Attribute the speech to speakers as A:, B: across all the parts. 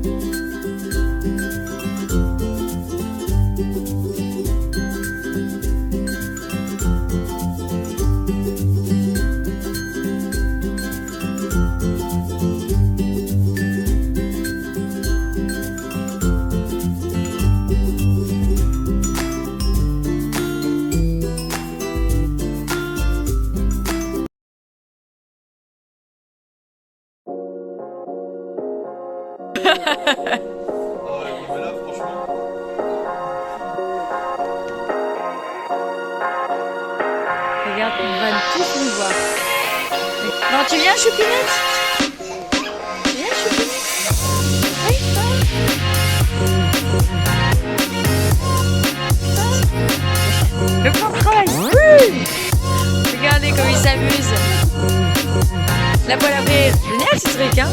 A: Mais là, franchement.
B: Regarde, ils vont tous nous voir. Non, tu viens, Choupinette? Tu viens, Choupinette? Oui, le plan de travail. Oui. Regardez comme ils s'amusent. La poêle à frire. Génial ce truc, hein?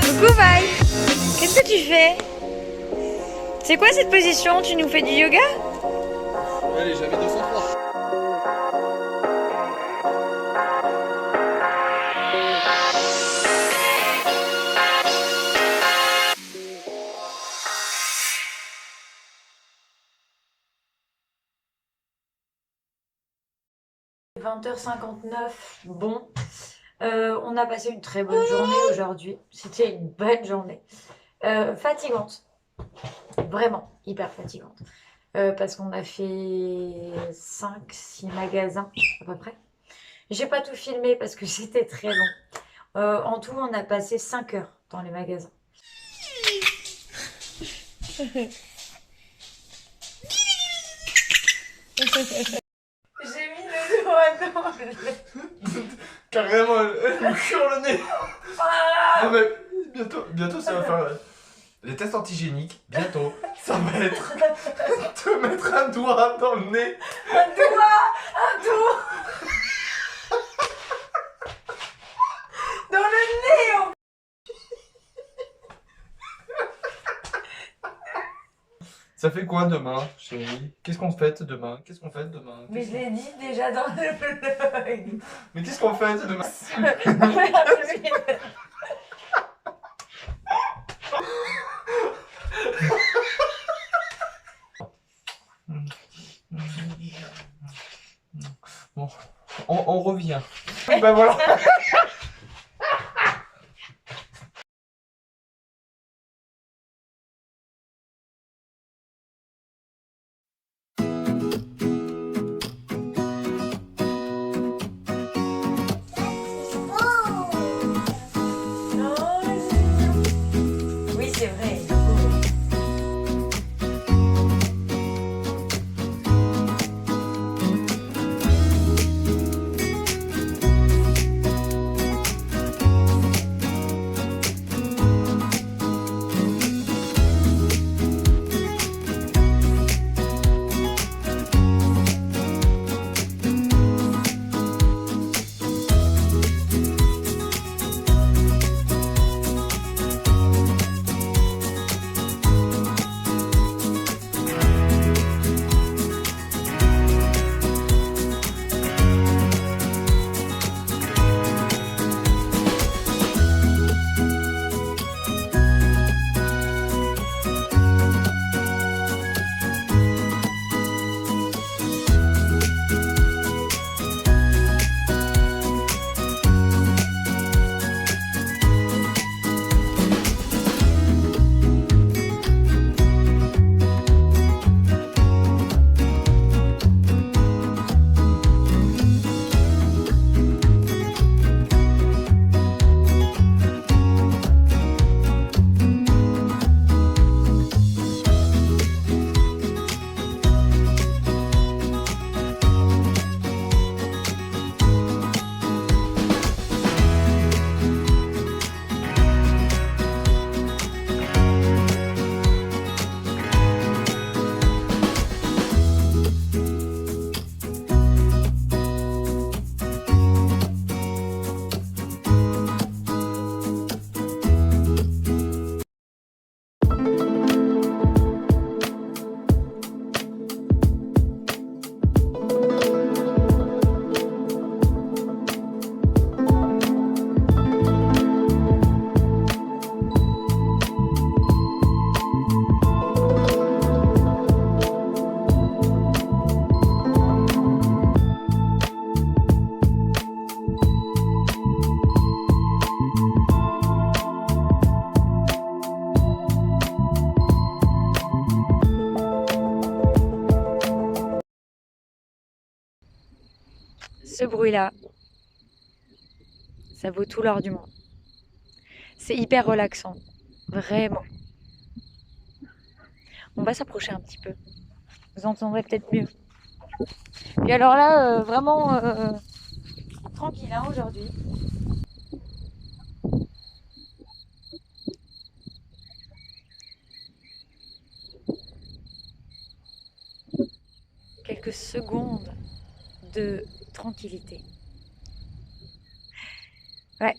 B: Coucou Vi, qu'est-ce que tu fais? C'est quoi cette position? Tu nous fais du yoga?
A: Allez, j'avais 203.
B: – 20h59, bon, on a passé une très bonne journée aujourd'hui, c'était une bonne journée, fatigante, vraiment hyper fatigante, parce qu'on a fait 5-6 magasins à peu près. J'ai pas tout filmé parce que c'était très long, en tout on a passé 5 heures dans les magasins. J'ai mis le doigt dans le...
A: Carrément, elle me cure le nez. Non mais bientôt ça va faire les tests antigéniques. Bientôt, ça va être te mettre un doigt dans le nez.
B: Un doigt dans le nez.
A: Ça fait quoi demain, chérie? Qu'est-ce qu'on fait demain?
B: Mais je l'ai dit déjà dans le vlog.
A: Mais qu'est-ce qu'on fait demain? Bon, on revient. Ben voilà.
B: Oui, c'est vrai. ce bruit-là, ça vaut tout l'or du monde. C'est hyper relaxant, vraiment. On va s'approcher un petit peu. Vous entendrez peut-être mieux. Puis alors là, vraiment tranquille hein, aujourd'hui. Quelques secondes de tranquillité. Ouais.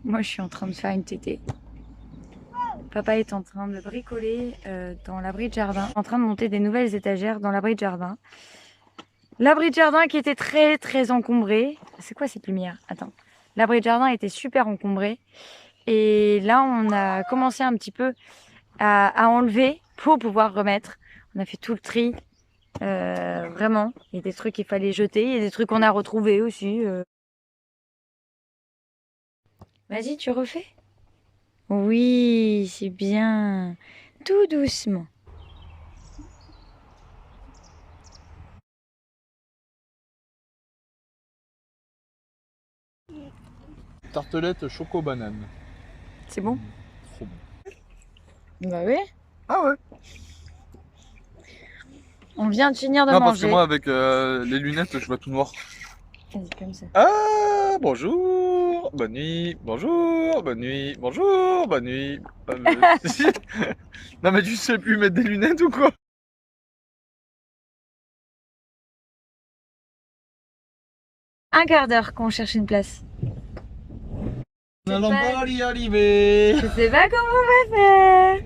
B: Moi, je suis en train de faire une tétée. Papa est en train de bricoler dans l'abri de jardin, en train de monter des nouvelles étagères dans l'abri de jardin. L'abri de jardin qui était très encombré. C'est quoi cette lumière? Attends. L'abri de jardin était super encombré. Et là, on a commencé un petit peu à enlever pour pouvoir remettre. On a fait tout le tri. Vraiment. Il y a des trucs qu'il fallait jeter. Il y a des trucs qu'on a retrouvés aussi. Vas-y, tu refais? Oui, c'est bien. Tout doucement.
C: Tartelette choco-banane.
B: C'est bon?
C: Trop bon.
B: Bah oui.
C: Ah ouais?
B: On vient de finir de
C: Non, parce que
B: manger.
C: moi, avec les lunettes, je vois tout noir.
B: Vas-y, comme ça.
C: Ah, bonjour, bonne nuit, bonjour, bonne nuit, bonjour, bonne nuit. Non, mais tu sais plus mettre des lunettes ou quoi?
B: Un quart d'heure qu'on cherche une place.
C: N'allons pas y arriver.
B: Je sais pas comment on va faire.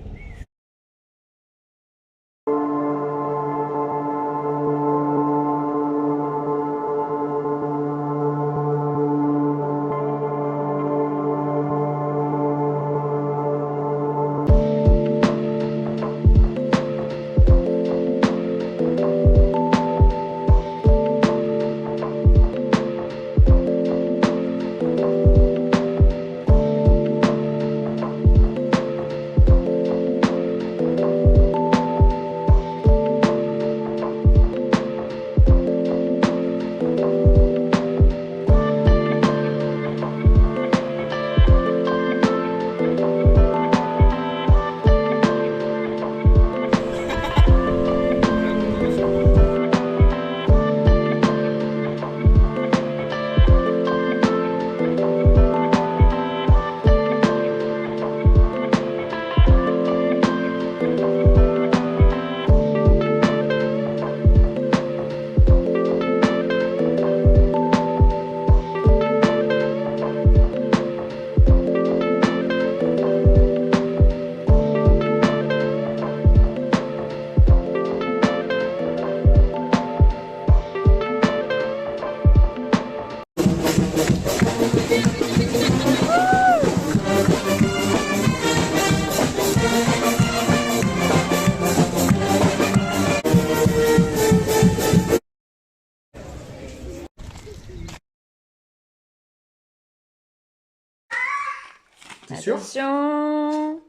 A: sûr.
B: Attention.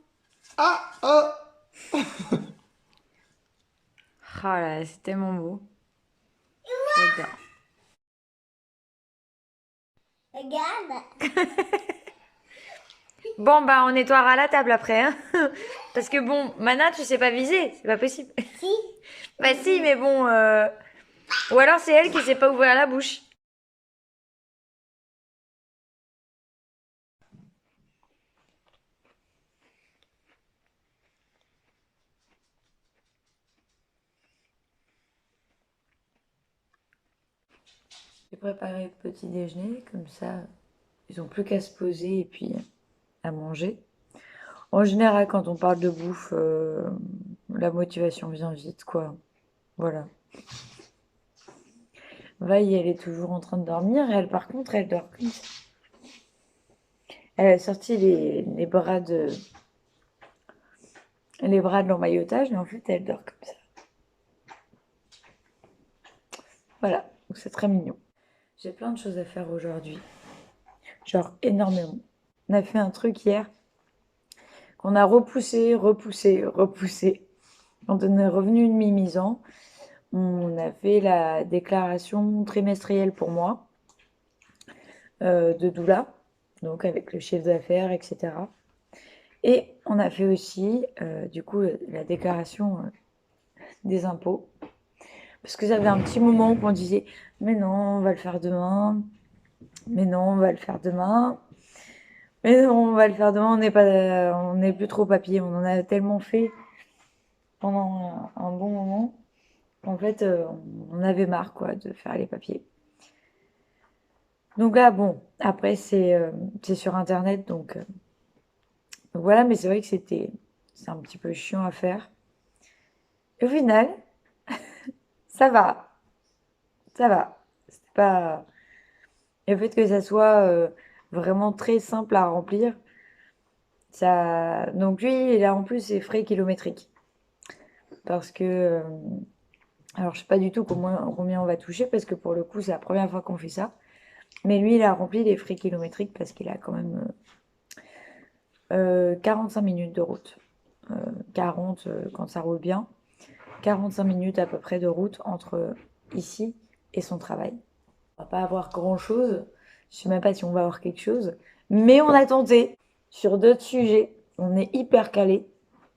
A: Ah, ah.
B: Oh là, c'est tellement beau. J'adore.
D: Regarde.
B: Bon, bah, on nettoiera la table après, hein. Parce que bon, Mana, tu sais pas viser, c'est pas possible.
D: Si.
B: Bah si, mais bon... Ou alors c'est elle qui sait pas ouvrir la bouche. J'ai préparé le petit déjeuner, comme ça, ils ont plus qu'à se poser et puis à manger. En général, quand on parle de bouffe, la motivation vient vite, quoi. Voilà. Vaille, elle est toujours en train de dormir. Elle, par contre, elle dort comme ça. Elle a sorti les bras de l'emmaillotage, mais en fait, elle dort comme ça. Voilà, donc c'est très mignon. J'ai plein de choses à faire aujourd'hui. Genre énormément. On a fait un truc hier qu'on a repoussé. Quand on est revenu de mi-misant, on a fait la déclaration trimestrielle pour moi de doula, donc avec le chiffre d'affaires, etc. Et on a fait aussi, du coup, la déclaration des impôts. Parce que ça fait un petit moment qu'on disait, mais non, on va le faire demain. Mais non, on va le faire demain. Mais non, on va le faire demain. On n'est plus trop papier. On en a tellement fait pendant un bon moment qu'en fait, on avait marre, quoi, de faire les papiers. Donc là, bon, après, c'est sur Internet, donc voilà, mais c'est vrai que c'est un petit peu chiant à faire. Et au final, ça va. Ça va. C'est pas... Et le fait que ça soit vraiment très simple à remplir, ça... Donc lui, il a en plus ses frais kilométriques. Parce que... alors, je sais pas du tout combien on va toucher, parce que pour le coup, c'est la première fois qu'on fait ça. Mais lui, il a rempli les frais kilométriques parce qu'il a quand même 45 minutes de route. 40 quand ça roule bien. 45 minutes à peu près de route entre ici et son travail. On va pas avoir grand-chose. Je sais même pas si on va avoir quelque chose. Mais on a tenté. Sur d'autres sujets, on est hyper calé.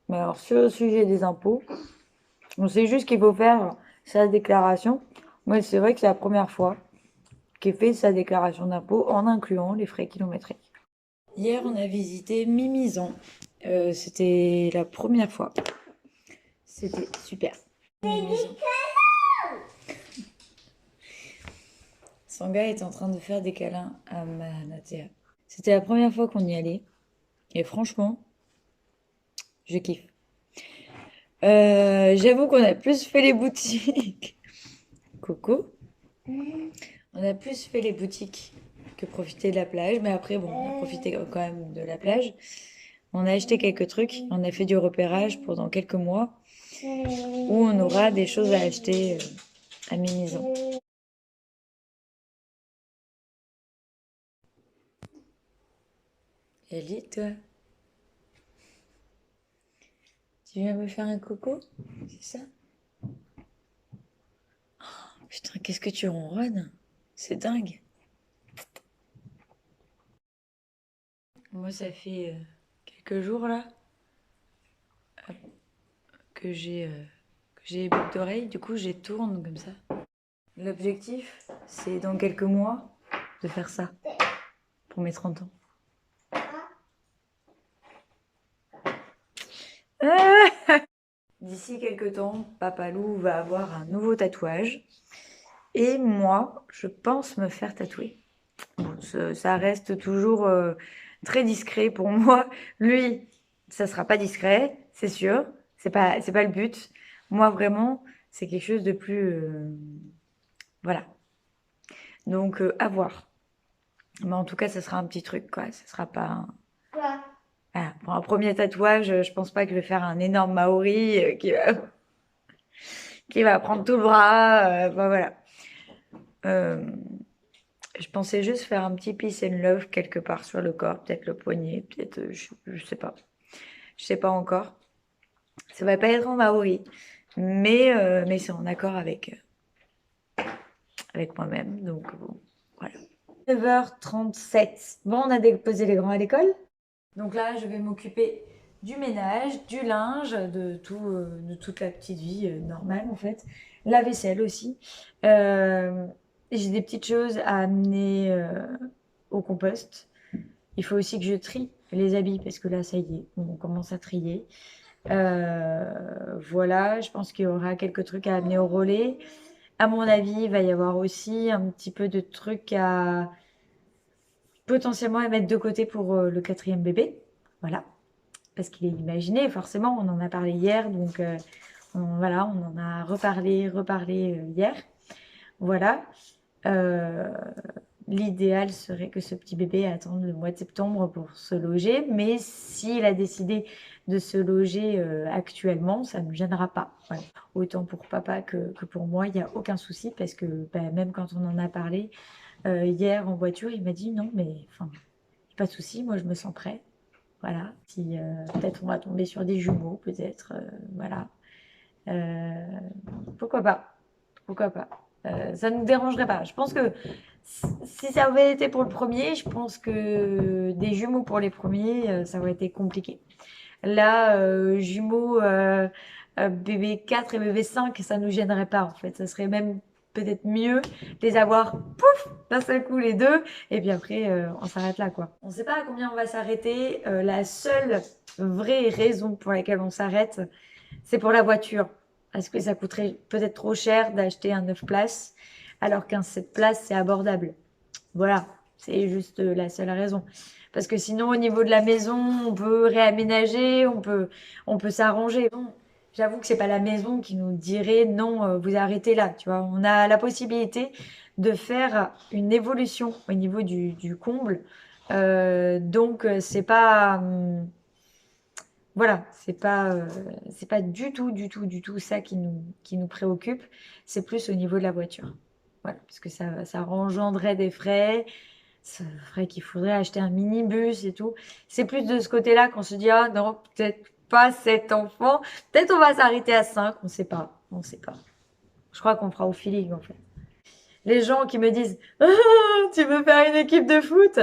B: Mais alors, sur le sujet des impôts, on sait juste qu'il faut faire sa déclaration. Moi, c'est vrai que c'est la première fois qu'il fait sa déclaration d'impôt en incluant les frais kilométriques. Hier, on a visité Mimizan. C'était la première fois. C'était super. Mimizan. Sanga est en train de faire des câlins à Manatea. C'était la première fois qu'on y allait. Et franchement, je kiffe. J'avoue qu'on a plus fait les boutiques. Coucou. On a plus fait les boutiques que profiter de la plage. Mais après, bon, on a profité quand même de la plage. On a acheté quelques trucs. On a fait du repérage pendant quelques mois où on aura des choses à acheter à Mimizan. Ellie, toi, tu viens me faire un coucou? C'est ça? Oh, putain, qu'est-ce que tu ronronnes? C'est dingue. Moi, ça fait quelques jours là que j'ai les boucles d'oreilles. Du coup, je les tourne comme ça. L'objectif, c'est dans quelques mois de faire ça pour mes 30 ans. D'ici quelques temps, Papalou va avoir un nouveau tatouage. Et moi, je pense me faire tatouer. Bon, ça reste toujours très discret pour moi. Lui, ça sera pas discret, c'est sûr. C'est pas le but. Moi, vraiment, c'est quelque chose de plus... voilà. Donc, à voir. Mais en tout cas, ça sera un petit truc, quoi. Ça sera pas un...
D: Quoi?
B: Voilà. Pour un premier tatouage, je pense pas que je vais faire un énorme Maori qui va prendre tout le bras. Enfin, voilà. Je pensais juste faire un petit peace and love quelque part sur le corps, peut-être le poignet, peut-être, je sais pas. Je sais pas encore. Ça va pas être en maori, mais c'est en accord avec moi-même, donc bon, voilà. 9h37. Bon, on a déposé les grands à l'école. Donc là, je vais m'occuper du ménage, du linge, de toute la petite vie normale en fait. La vaisselle aussi. J'ai des petites choses à amener au compost. Il faut aussi que je trie les habits parce que là, ça y est, on commence à trier. Voilà, je pense qu'il y aura quelques trucs à amener au relais. À mon avis, il va y avoir aussi un petit peu de trucs à potentiellement à mettre de côté pour le 4e bébé. Voilà, parce qu'il est imaginé, forcément, on en a parlé hier, donc voilà, on en a reparlé hier. Voilà. L'idéal serait que ce petit bébé attende le mois de septembre pour se loger, mais s'il a décidé de se loger actuellement, ça ne me gênera pas. Voilà. Autant pour papa que pour moi, il n'y a aucun souci, parce que même quand on en a parlé hier en voiture, il m'a dit non, mais enfin, pas de souci, moi je me sens prêt. Voilà, si peut-être on va tomber sur des jumeaux, peut-être, voilà. Pourquoi pas? Pourquoi pas? Ça ne nous dérangerait pas. Je pense que si ça avait été pour le premier, je pense que des jumeaux pour les premiers, ça aurait été compliqué. Là, jumeaux bébé 4 et bébé 5, ça nous gênerait pas en fait. Ça serait même peut-être mieux de les avoir pouf d'un seul coup les deux, et puis après on s'arrête là quoi. On ne sait pas à combien on va s'arrêter. La seule vraie raison pour laquelle on s'arrête, c'est pour la voiture. Parce que ça coûterait peut-être trop cher d'acheter un 9 places, alors qu'un 7 places, c'est abordable. Voilà, c'est juste la seule raison. Parce que sinon, au niveau de la maison, on peut réaménager, on peut s'arranger. Bon, j'avoue que c'est pas la maison qui nous dirait non, vous arrêtez là. Tu vois, on a la possibilité de faire une évolution au niveau du comble. Donc, c'est pas. Voilà, c'est pas du tout ça qui nous préoccupe. C'est plus au niveau de la voiture. Voilà, parce que ça engendrerait des frais. Ça ferait qu'il faudrait acheter un minibus et tout. C'est plus de ce côté-là qu'on se dit, ah non, peut-être pas 7 enfants. Peut-être on va s'arrêter à 5. On sait pas. On sait pas. Je crois qu'on fera au feeling, en fait. Les gens qui me disent, ah, tu veux faire une équipe de foot?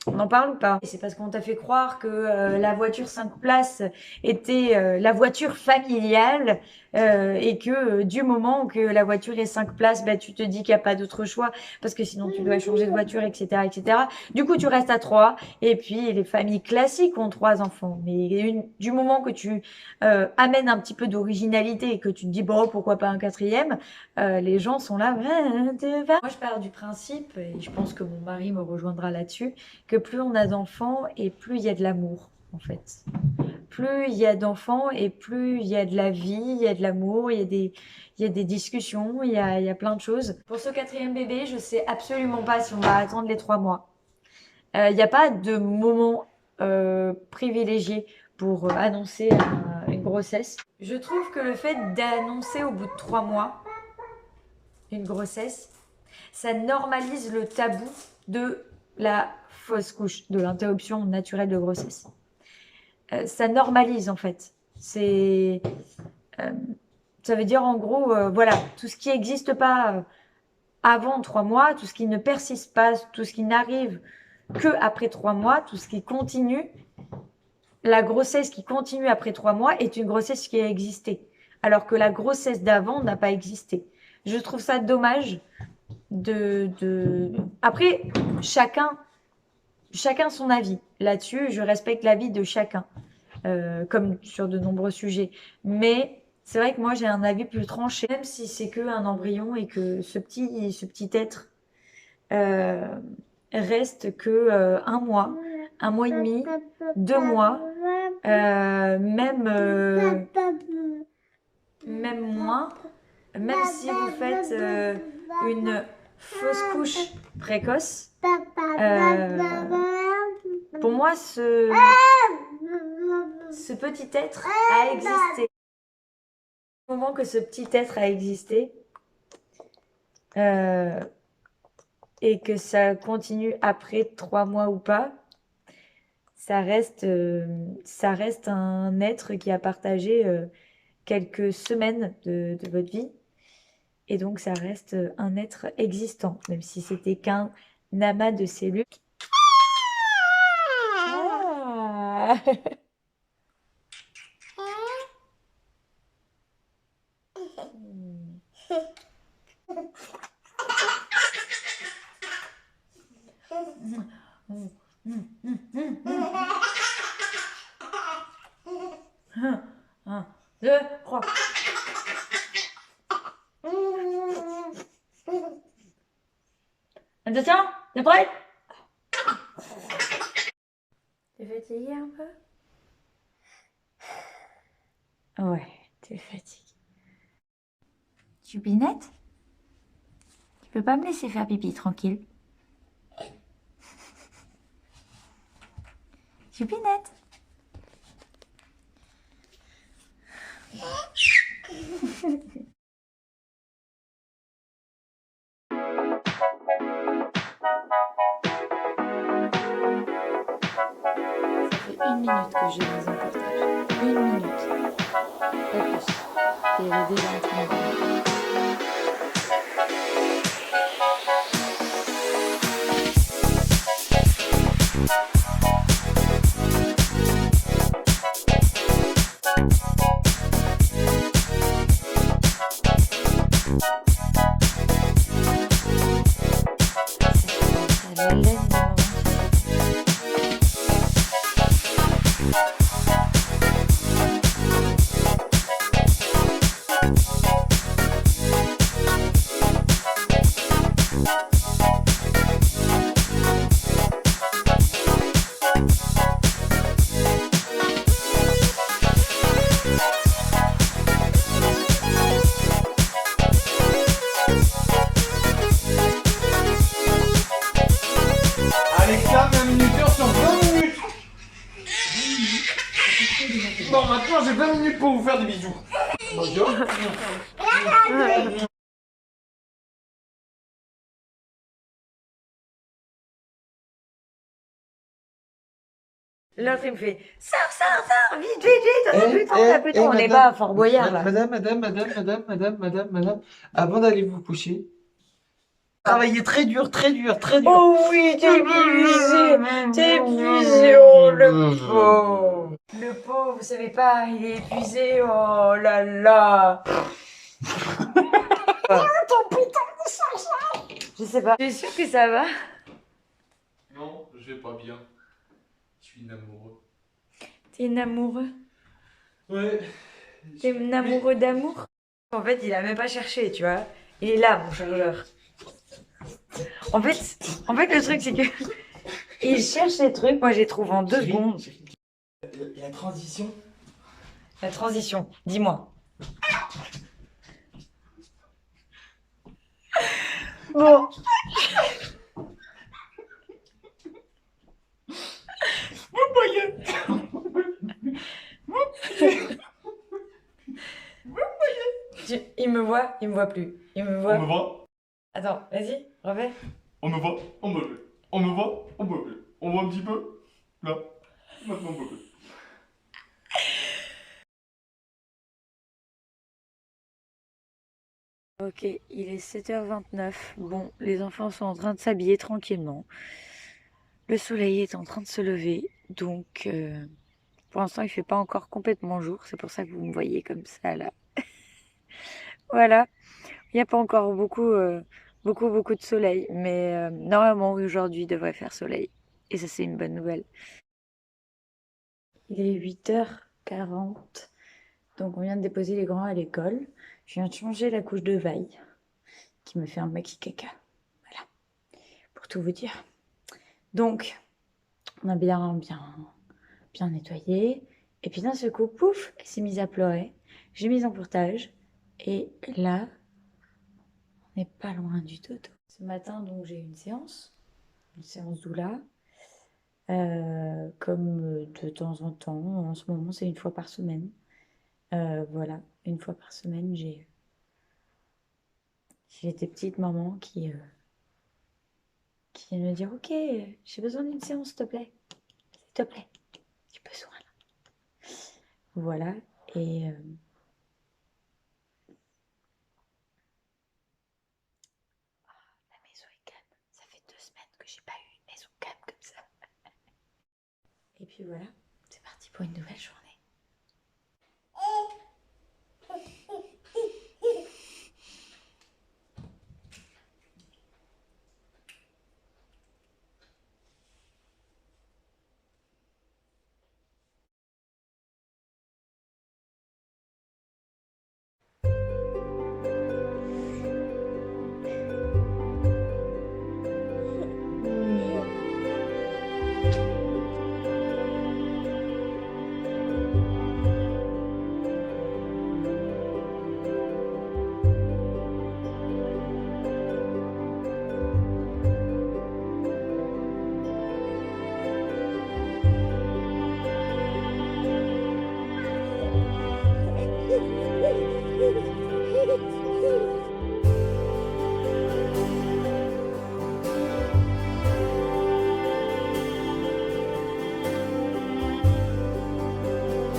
B: On en parle ou pas? C'est parce qu'on t'a fait croire que la voiture 5 places était la voiture familiale et que du moment que la voiture est 5 places, bah, tu te dis qu'il n'y a pas d'autre choix parce que sinon tu dois changer de voiture, etc., etc. Du coup, tu restes à 3. Et puis, les familles classiques ont 3 enfants. Mais du moment que tu amènes un petit peu d'originalité et que tu te dis, bon, pourquoi pas un 4e, les gens sont là. Moi, je pars du principe, et je pense que mon mari me rejoindra là-dessus, que plus on a d'enfants et plus il y a de l'amour, en fait. Plus il y a d'enfants et plus il y a de la vie, il y a de l'amour, il y a des discussions, il y a plein de choses. Pour ce 4e bébé, je sais absolument pas si on va attendre les 3 mois. Il n'y a pas de moment privilégié pour annoncer une grossesse. Je trouve que le fait d'annoncer au bout de 3 mois une grossesse, ça normalise le tabou de la fausse couche, de l'interruption naturelle de grossesse. Ça normalise en fait. Ça veut dire en gros, voilà, tout ce qui n'existe pas avant 3 mois, tout ce qui ne persiste pas, tout ce qui n'arrive que après 3 mois, tout ce qui continue, la grossesse qui continue après 3 mois est une grossesse qui a existé, alors que la grossesse d'avant n'a pas existé. Je trouve ça dommage Après, chacun son avis. Là-dessus, je respecte l'avis de chacun, comme sur de nombreux sujets. Mais c'est vrai que moi, j'ai un avis plus tranché, même si c'est qu'un embryon et que ce petit être reste que 1 mois, 1 mois et demi, 2 mois, même moins, même si vous faites une fausse couche précoce. Pour moi, ce petit être a existé. Au moment que ce petit être a existé, et que ça continue après 3 mois ou pas, ça reste un être qui a partagé quelques semaines de votre vie. Et donc, ça reste un être existant, même si c'était qu'un amas de cellules. Ah. Un, deux, trois. Attention, t'es prêt? T'es fatigué un peu? Ouais, t'es fatigué. Chupinette? Tu peux pas me laisser faire pipi tranquille? Chupinette? Ça fait 1 minute que j'ai mis en portage. 1 minute. Pas plus. Et elle est déjà en train de dormir. C'est la laine de maman.
A: Alexa, 20 minutes sur 20 minutes. Bon, maintenant j'ai 20 minutes pour vous faire des bisous. Bonjour.
B: L'autre, il me fait sors, vite, on a plus le temps, on a plus le temps. On n'est pas à Fort Boyard là.
A: Madame, avant d'aller vous coucher, travaillez très dur.
B: Oh oui, t'es épuisé, oh le pauvre. Le pauvre, vous savez pas, il est épuisé, oh là là. Je sais pas. Tu es sûr que ça va?
A: Non, je vais pas bien. Je suis amoureux.
B: T'es un amoureux?
A: Ouais.
B: T'es un amoureux d'amour? En fait, il a même pas cherché, tu vois. Il est là, mon chargeur. En fait, le truc, c'est que il cherche les trucs, moi, je les trouve en 2 secondes.
A: La transition.
B: La transition, dis-moi. Bon. Il me voit plus. Il me voit.
A: On me voit,
B: Attends, vas-y, refais.
A: on me voit, on me veut. On me voit, on me veut. On voit un petit peu. Là. Maintenant on me veut.
B: Ok, il est 7h29. Bon, les enfants sont en train de s'habiller tranquillement. Le soleil est en train de se lever, donc pour l'instant il fait pas encore complètement jour. C'est pour ça que vous me voyez comme ça là. Voilà, il n'y a pas encore beaucoup de soleil, mais normalement aujourd'hui il devrait faire soleil. Et ça c'est une bonne nouvelle. Il est 8h40, donc on vient de déposer les grands à l'école. Je viens de changer la couche de Vaille, qui me fait un maxi caca. Voilà, pour tout vous dire. Donc, on a bien nettoyé. Et puis d'un seul coup, pouf, elle s'est mise à pleurer. J'ai mis en portage. Et là, on n'est pas loin du dodo. Ce matin, donc, j'ai une séance doula. Comme de temps en temps, en ce moment, c'est 1 fois par semaine. Voilà, 1 fois par semaine, j'ai des petites mamans qui qui vient me dire, ok, j'ai besoin d'une séance, s'il te plaît. S'il te plaît, j'ai besoin. Voilà, et la maison est calme. Ça fait 2 semaines que j'ai pas eu une maison calme comme ça. Et puis voilà, c'est parti pour une nouvelle journée.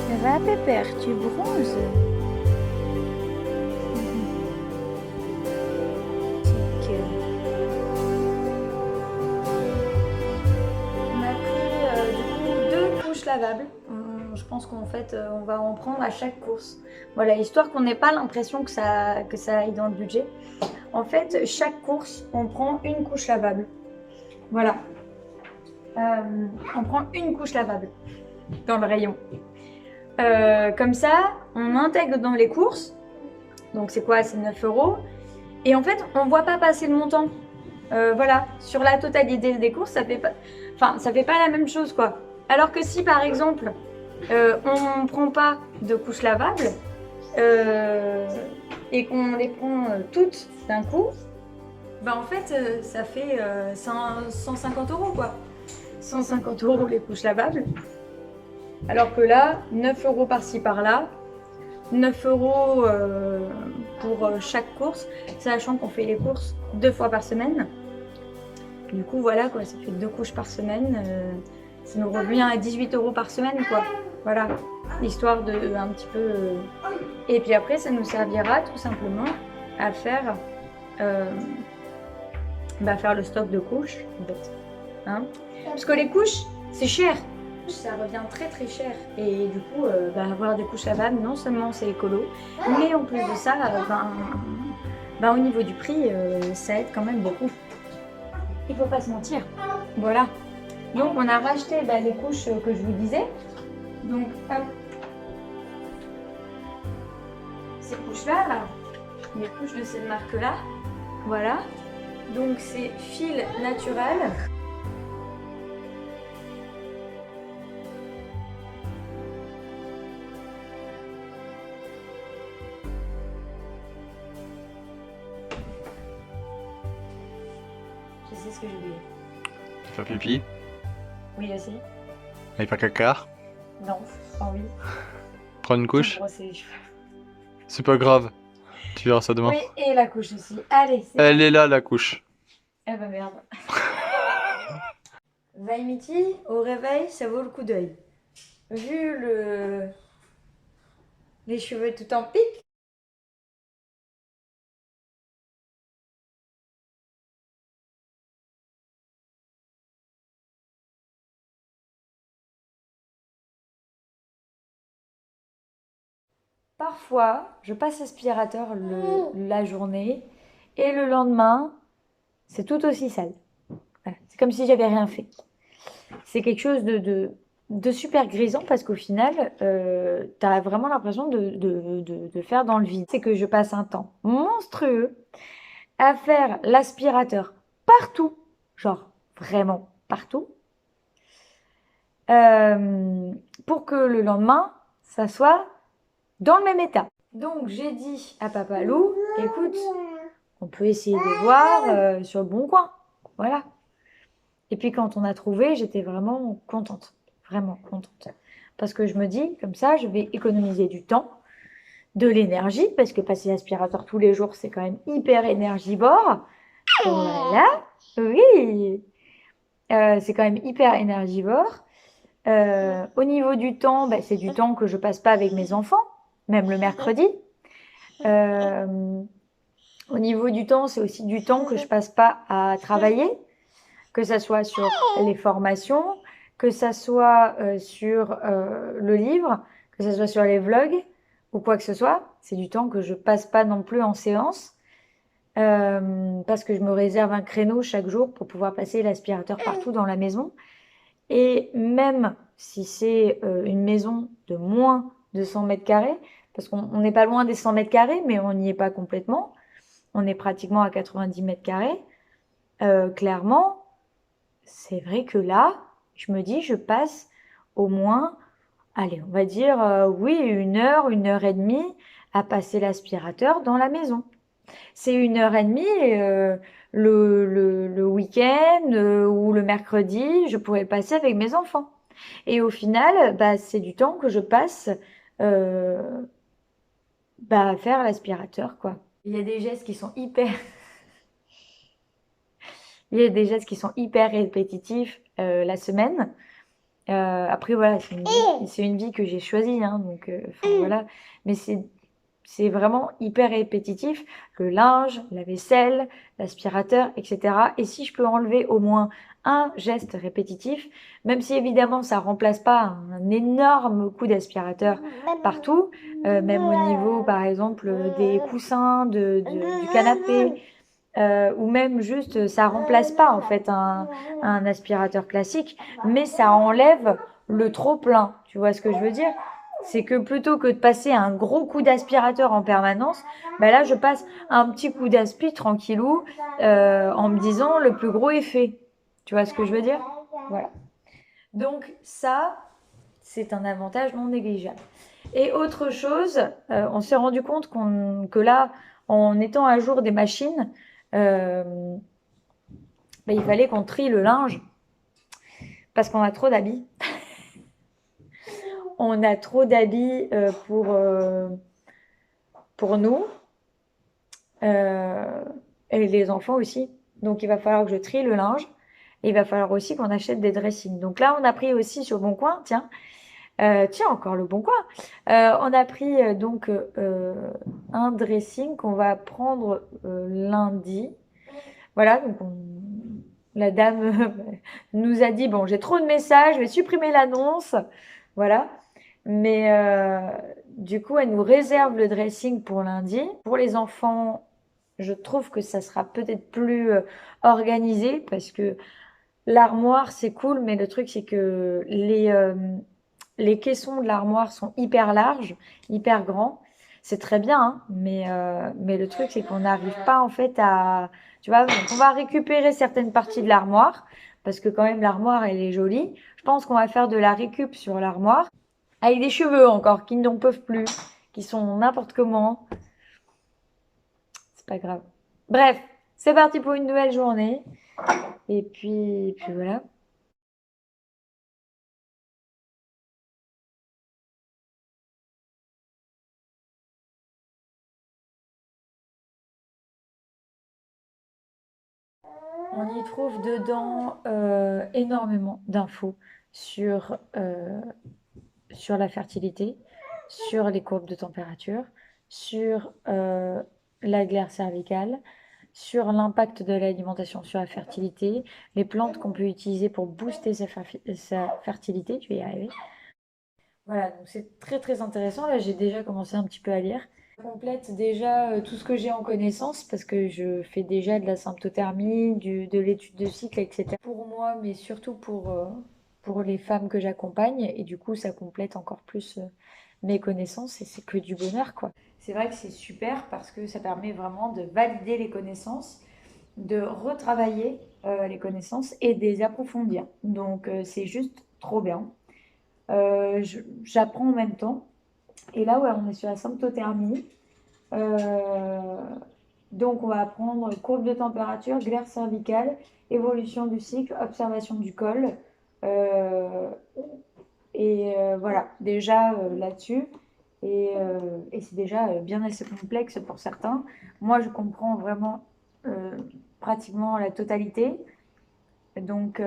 B: Ça va, Pépère, tu bronzes. On a pris du coup 2 couches lavables. Je pense qu'en fait, on va en prendre à chaque course. Voilà, histoire qu'on n'ait pas l'impression que ça aille dans le budget. En fait, chaque course, on prend une couche lavable. Voilà. On prend une couche lavable dans le rayon. Comme ça, on intègre dans les courses. Donc c'est quoi? C'est 9 €. Et en fait, on ne voit pas passer le montant. Voilà, sur la totalité des courses, ça fait pas la même chose, quoi. Alors que si, par exemple, on ne prend pas de couches lavables et qu'on les prend toutes d'un coup, bah en fait, ça fait 150 €, quoi. 150 € les couches lavables. Alors que là, 9 € par-ci par-là, 9 € pour chaque course, sachant qu'on fait les courses 2 fois par semaine. Du coup, voilà, quoi, ça fait 2 couches par semaine. Ça nous revient à 18 € par semaine, quoi. Voilà, histoire de un petit peu... Et puis après, ça nous servira tout simplement à faire, faire le stock de couches, en fait. Hein? Parce que les couches, c'est cher. Ça revient très très cher. Et du coup, avoir des couches lavables, non seulement c'est écolo, mais en plus de ça, au niveau du prix, ça aide quand même beaucoup. Il faut pas se mentir. Voilà. Donc on a racheté les couches que je vous disais. Donc hop. Ces couches-là, là, les couches de cette marque-là. Voilà. Donc c'est fil naturel. Je sais ce que j'ai oublié.
C: Faire pipi.
B: Oui, aussi.
C: Aller faire caca.
B: Non, pas envie.
C: Prendre une couche.
B: Brosser les cheveux.
C: C'est pas grave. Tu verras ça demain.
B: Oui, et la couche aussi. Allez, c'est
C: Elle est là, la couche.
B: Eh ben merde. Vaimiti, au réveil, ça vaut le coup d'œil. Vu les cheveux tout en pique. Parfois, je passe aspirateur la journée et le lendemain, c'est tout aussi sale. Voilà. C'est comme si j'avais rien fait. C'est quelque chose de super grisant parce qu'au final, tu as vraiment l'impression de faire dans le vide. C'est que je passe un temps monstrueux à faire l'aspirateur partout, genre vraiment partout, pour que le lendemain, ça soit dans le même état. Donc j'ai dit à Papa Loup, écoute, on peut essayer de voir sur le Bon Coin. Voilà. Et puis quand on a trouvé, j'étais vraiment contente. Vraiment contente. Parce que je me dis, comme ça, je vais économiser du temps, de l'énergie, parce que passer l'aspirateur tous les jours, c'est quand même hyper énergivore. Voilà, oui. C'est quand même hyper énergivore. Au niveau du temps, bah, c'est du temps que je passe pas avec mes enfants, même le mercredi. Euh, Au niveau du temps, c'est aussi du temps que je passe pas à travailler, que ça soit sur les formations, que ça soit sur le livre, que ça soit sur les vlogs ou quoi que ce soit. C'est du temps que je passe pas non plus en séance. Parce que je me réserve un créneau chaque jour pour pouvoir passer l'aspirateur partout dans la maison. Et même si c'est une maison de moins de 100 mètres carrés, parce qu'on n'est pas loin des 100 mètres carrés, mais on n'y est pas complètement, on est pratiquement à 90 mètres carrés, clairement, c'est vrai que là, je me dis, je passe au moins, allez, on va dire, oui, 1 heure et demie à passer l'aspirateur dans la maison. C'est 1 heure et demie le week-end ou le mercredi, je pourrais le passer avec mes enfants. Et au final, bah, c'est du temps que je passe euh, bah, à faire l'aspirateur, quoi. Il y a des gestes qui sont hyper, il y a des gestes qui sont hyper répétitifs la semaine. Après, voilà, c'est une vie que j'ai choisie, hein, donc voilà. Mais c'est vraiment hyper répétitif. Le linge, la vaisselle, l'aspirateur, etc. Et si je peux enlever au moins un geste répétitif, même si évidemment ça remplace pas un énorme coup d'aspirateur partout, même au niveau par exemple des coussins, du canapé, ou même juste ça remplace pas en fait un aspirateur classique, mais ça enlève le trop plein. Tu vois ce que je veux dire? C'est que plutôt que de passer un gros coup d'aspirateur en permanence, bah là je passe un petit coup d'aspi tranquillou en me disant le plus gros est fait. Tu vois ce que je veux dire? Voilà. Donc ça, c'est un avantage non négligeable. Et autre chose, on s'est rendu compte que là, en étant à jour des machines, euh, bah, il fallait qu'on trie le linge parce qu'on a trop d'habits. On a trop d'habits pour nous et les enfants aussi. Donc il va falloir que je trie le linge et il va falloir aussi qu'on achète des dressings. Donc là, on a pris aussi sur Bon Coin, tiens, encore le Bon Coin. On a pris donc un dressing qu'on va prendre lundi. Voilà, donc la dame nous a dit, bon, j'ai trop de messages, je vais supprimer l'annonce. Voilà. Mais du coup, elle nous réserve le dressing pour lundi. Pour les enfants, je trouve que ça sera peut-être plus organisé parce que l'armoire, c'est cool, mais le truc, c'est que les caissons de l'armoire sont hyper larges, hyper grands. C'est très bien, hein, mais le truc, c'est qu'on n'arrive pas en fait à... Tu vois, donc on va récupérer certaines parties de l'armoire, parce que quand même l'armoire, elle est jolie. Je pense qu'on va faire de la récup sur l'armoire, avec des cheveux encore qui n'en peuvent plus, qui sont n'importe comment. C'est pas grave. Bref, c'est parti pour une nouvelle journée. Et puis voilà. On y trouve dedans énormément d'infos sur la fertilité, sur les courbes de température, sur la glaire cervicale, sur l'impact de l'alimentation sur la fertilité, les plantes qu'on peut utiliser pour booster sa fertilité, je vais y arriver. Voilà, donc c'est très très intéressant. Là, j'ai déjà commencé un petit peu à lire. Je complète déjà tout ce que j'ai en connaissance parce que je fais déjà de la symptothermie, de l'étude de cycle, etc. Pour moi, mais surtout pour les femmes que j'accompagne. Et du coup, ça complète encore plus mes connaissances et c'est que du bonheur, quoi. C'est vrai que c'est super parce que ça permet vraiment de valider les connaissances, de retravailler les connaissances et de les approfondir. Donc, c'est juste trop bien. J'apprends en même temps. Et là, ouais, on est sur la symptothermie. Euh, donc, on va apprendre courbe de température, glaire cervicale, évolution du cycle, observation du col. Euh, voilà, déjà là-dessus. Et c'est déjà bien assez complexe pour certains. Moi, je comprends vraiment pratiquement la totalité. Donc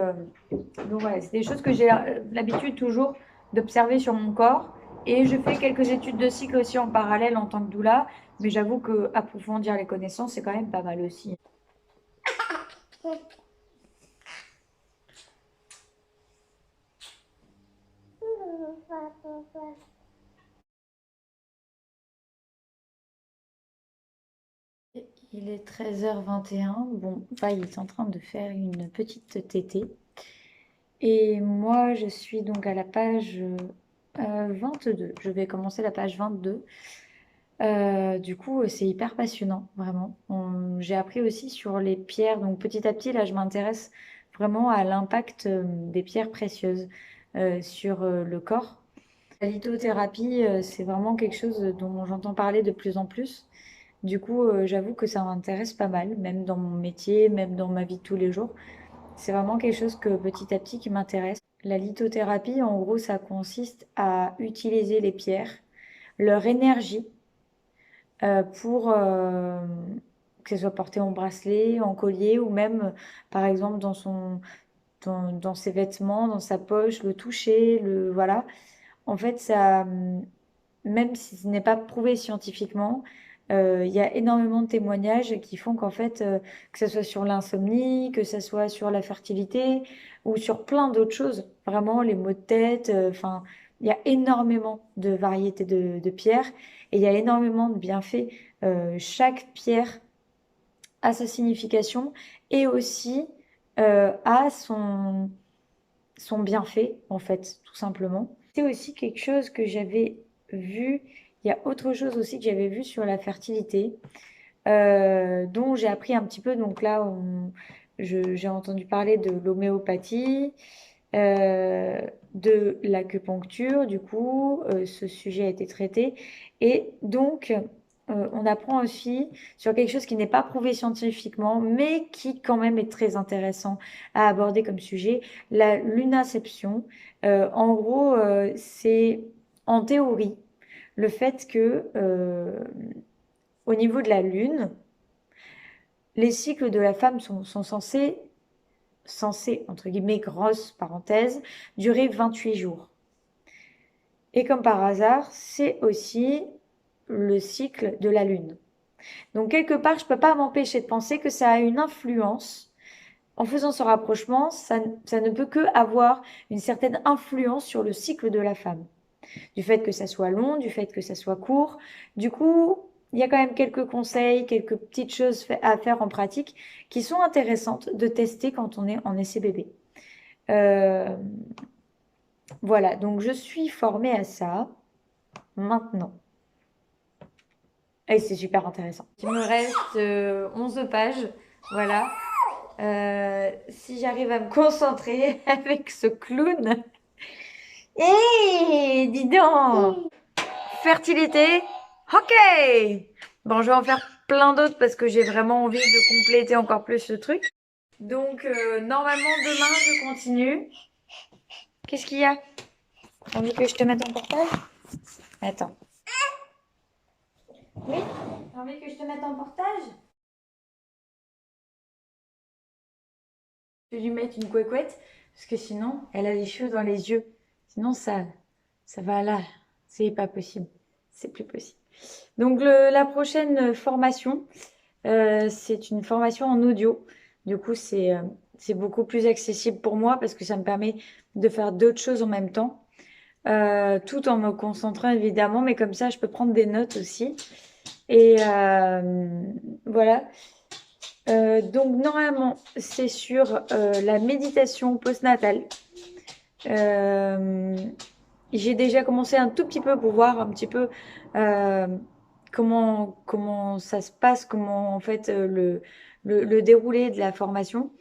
B: voilà, c'est des choses que j'ai l'habitude toujours d'observer sur mon corps. Et je fais quelques études de cycle aussi en parallèle en tant que doula. Mais j'avoue que approfondir les connaissances, c'est quand même pas mal aussi. Il est 13h21. Bon, là, il est en train de faire une petite tétée. Et moi, je suis donc à la page 22. Je vais commencer la page 22. Du coup, c'est hyper passionnant, vraiment. J'ai appris aussi sur les pierres. Donc, petit à petit, là, je m'intéresse vraiment à l'impact des pierres précieuses sur le corps. La lithothérapie, c'est vraiment quelque chose dont j'entends parler de plus en plus. Du coup, j'avoue que ça m'intéresse pas mal, même dans mon métier, même dans ma vie de tous les jours. C'est vraiment quelque chose que petit à petit qui m'intéresse. La lithothérapie, en gros, ça consiste à utiliser les pierres, leur énergie, pour que ce soit porté en bracelet, en collier ou même, par exemple, dans ses vêtements, dans sa poche, le toucher, voilà. En fait, ça, même si ce n'est pas prouvé scientifiquement, il y a énormément de témoignages qui font qu'en fait, que ce soit sur l'insomnie, que ce soit sur la fertilité ou sur plein d'autres choses, vraiment les maux de tête, enfin, il y a énormément de variétés de pierres et il y a énormément de bienfaits. Chaque pierre a sa signification et aussi a son bienfait, en fait, tout simplement. C'est aussi quelque chose que j'avais vu. Il y a autre chose aussi que j'avais vu sur la fertilité, dont j'ai appris un petit peu. Donc là, j'ai entendu parler de l'homéopathie, de l'acupuncture. Du coup, ce sujet a été traité. Et donc, on apprend aussi sur quelque chose qui n'est pas prouvé scientifiquement, mais qui quand même est très intéressant à aborder comme sujet, la lunaception. En gros, c'est en théorie le fait que au niveau de la lune, les cycles de la femme sont censés, entre guillemets, grosse parenthèse, durer 28 jours. Et comme par hasard, c'est aussi le cycle de la lune. Donc quelque part, je ne peux pas m'empêcher de penser que ça a une influence. En faisant ce rapprochement, ça ne peut que avoir une certaine influence sur le cycle de la femme. Du fait que ça soit long, du fait que ça soit court. Du coup, il y a quand même quelques conseils, quelques petites choses à faire en pratique qui sont intéressantes de tester quand on est en essai bébé. Voilà, donc je suis formée à ça maintenant. Et c'est super intéressant. Il me reste 11 pages, voilà. Si j'arrive à me concentrer avec ce clown. Hé, dis donc! Fertilité, ok! Bon, je vais en faire plein d'autres parce que j'ai vraiment envie de compléter encore plus ce truc. Donc, normalement, demain, je continue. Qu'est-ce qu'il y a? T'as envie que je te mette en portage? Attends. Oui? T'as envie que je te mette en portage? Je vais lui mettre une couette parce que sinon, elle a les cheveux dans les yeux. Sinon, ça va là. C'est pas possible. C'est plus possible. Donc, la prochaine formation, c'est une formation en audio. Du coup, c'est beaucoup plus accessible pour moi parce que ça me permet de faire d'autres choses en même temps, tout en me concentrant évidemment, mais comme ça, je peux prendre des notes aussi. Et voilà. Donc, normalement, c'est sur la méditation postnatale. J'ai déjà commencé un tout petit peu pour voir un petit peu comment ça se passe, comment en fait le déroulé de la formation.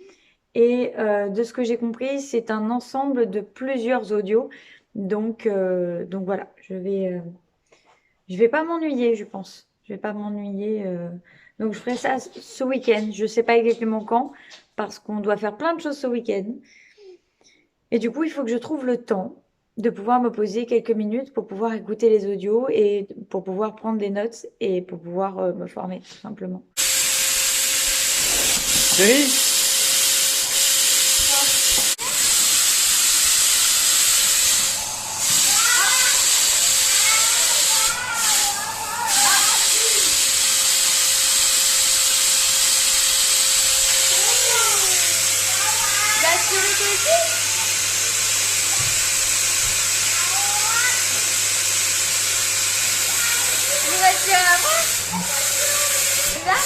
B: Et de ce que j'ai compris, c'est un ensemble de plusieurs audios. Donc voilà, je vais pas m'ennuyer, je pense. Je vais pas m'ennuyer. Donc je ferai ça ce week-end. Je sais pas exactement quand, parce qu'on doit faire plein de choses ce week-end. Et du coup, il faut que je trouve le temps de pouvoir me poser quelques minutes pour pouvoir écouter les audios et pour pouvoir prendre des notes et pour pouvoir me former, tout simplement.
C: Chérie.
B: La souris toi aussi? Vous restez à la main? C'est ça?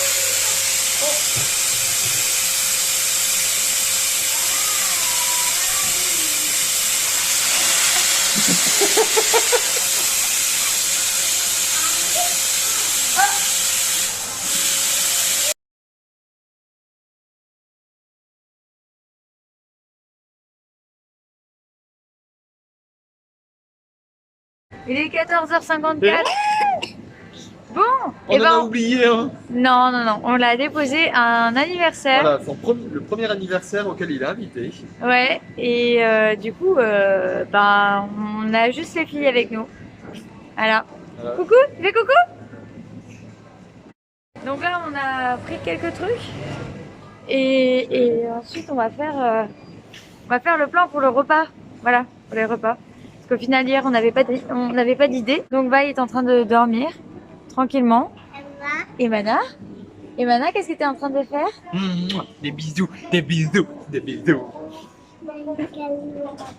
B: Il est 14h54. Bon,
C: On
B: et
C: en
B: ben
C: a oublié un.
B: non, on l'a déposé à un anniversaire.
C: Voilà, le premier anniversaire auquel il est invité.
B: Ouais, et du coup, ben, on a juste les filles avec nous. Voilà.
C: Voilà.
B: Coucou, fais coucou. Donc là, on a pris quelques trucs. Et ensuite, on va faire le plan pour le repas. Voilà, pour les repas. Parce qu'au final, hier, on n'avait pas d'idée. Donc, Va est en train de dormir tranquillement. Et Mana, qu'est-ce que tu es en train de faire?
C: Des bisous, des bisous, des bisous.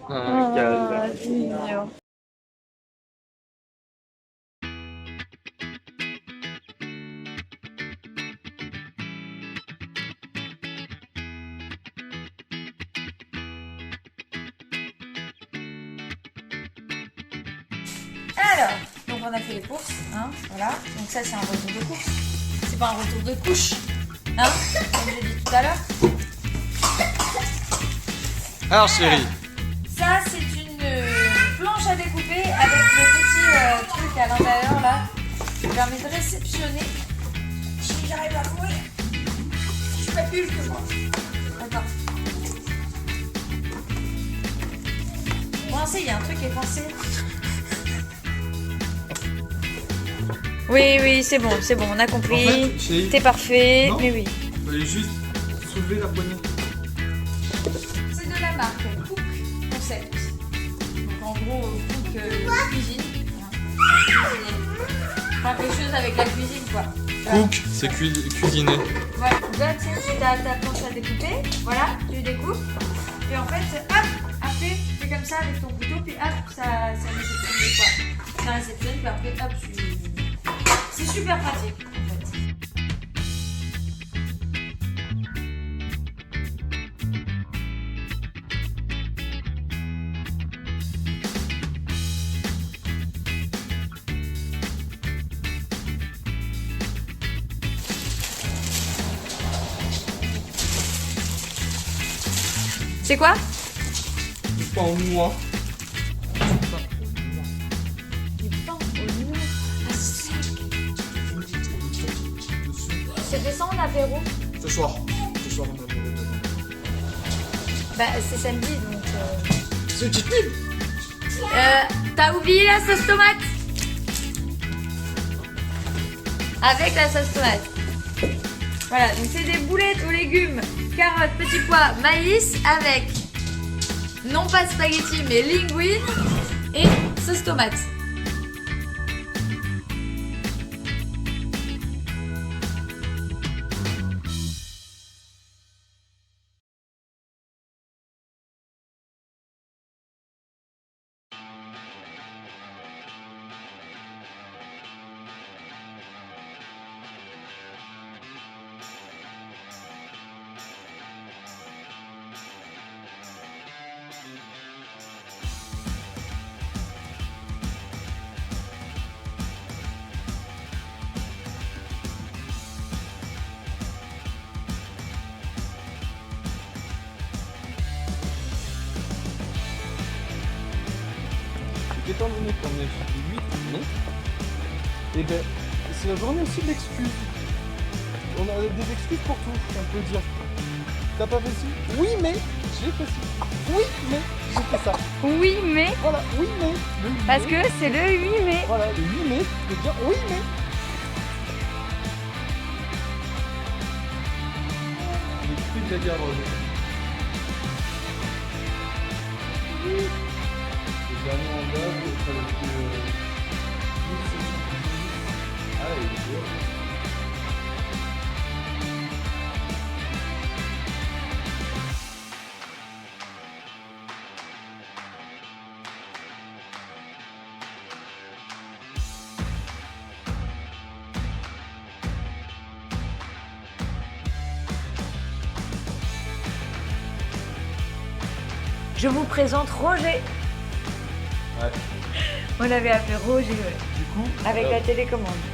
C: Un câlin.
B: c'est mignon. Alors, donc on a fait les courses, hein, voilà. Donc ça c'est un retour de course, c'est pas un retour de couche, hein, comme j'ai dit tout à l'heure.
C: Alors chérie.
B: Ça c'est une planche à découper avec le petit truc à l'intérieur là, qui permet de réceptionner. Si j'arrive à courir, je fais plus que moi. Attends. Coincé, il y a un truc qui est coincé. Oui, c'est bon, on a compris.
C: En fait, chérie,
B: T'es parfait,
C: non.
B: mais oui.
C: il fallait juste soulever la poignée.
B: C'est de la marque Cook Concept. Donc en gros, Cook cuisine. Enfin, quelque chose avec la cuisine quoi.
C: Cook, c'est cuisiner.
B: Voilà, là tu sais, tu as ta planche à découper, voilà, tu découpes. Puis en fait, hop, après, tu fais comme ça avec ton couteau, puis hop, ça réceptionne quoi. Ça réceptionne, puis après, hop, tu. C'est super pratique en fait. C'est quoi?
C: Du pain au noix.
B: Du pain au noix. Ah, sec. C'est fait ça en apéro?
C: Ce soir on a
B: Bah c'est samedi donc...
C: C'est une petite pub.
B: T'as oublié la sauce tomate? Avec la sauce tomate. Voilà, donc c'est des boulettes aux légumes, carottes, petits pois, maïs avec non pas spaghetti mais linguine et sauce tomate.
C: Étant donné qu'on est 8 mai, et ben c'est la journée aussi de l'excuse. On a des excuses pour tout, on peut dire. T'as pas fait ci? Oui mais j'ai fait ci. Oui mais j'ai fait ça.
B: Oui mais,
C: Voilà, oui mais. Le 8
B: parce
C: mai,
B: que c'est le 8 mai.
C: voilà, le 8 mai, je peux dire oui mais. Les qu'à dire, Roger. Le dernier engage, ça va être 1710. Ah, il est dur.
B: Je vous présente Roger.
C: Ouais.
B: On l'avait appelé Roger, ouais,
C: Du coup,
B: avec la télécommande.